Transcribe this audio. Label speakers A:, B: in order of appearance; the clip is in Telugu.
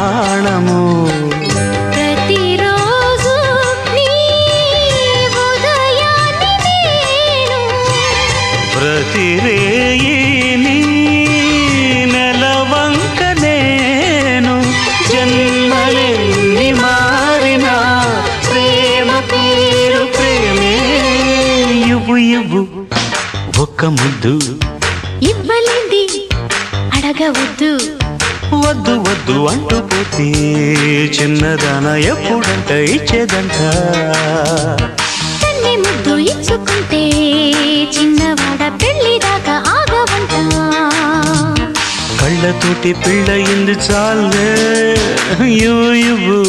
A: ప్రాణము
B: ప్రతిరోజు నీ ఉదయాన్ని నేను
A: ప్రతిరేయి నీ నెలవంక నేను జన్మలెన్ని మారినా ప్రేమ పేరు ప్రేమే ఇవ్వు ఇవ్వు ఒక్క ముద్దు
B: ఇవ్వలేంది అడగవద్దు
A: వద్దు వద్దు అంటూ పోతే చిన్నదాన ఎప్పుడంట ఇచ్చేదంట
B: తన్ని ముద్దు ఇచ్చుకుంటే చిన్నవాడ పెళ్లి దాకా ఆగవంట
A: కళ్ళతోటి పెళ్ళయింది చాలే ఇవ్వు ఇవ్వు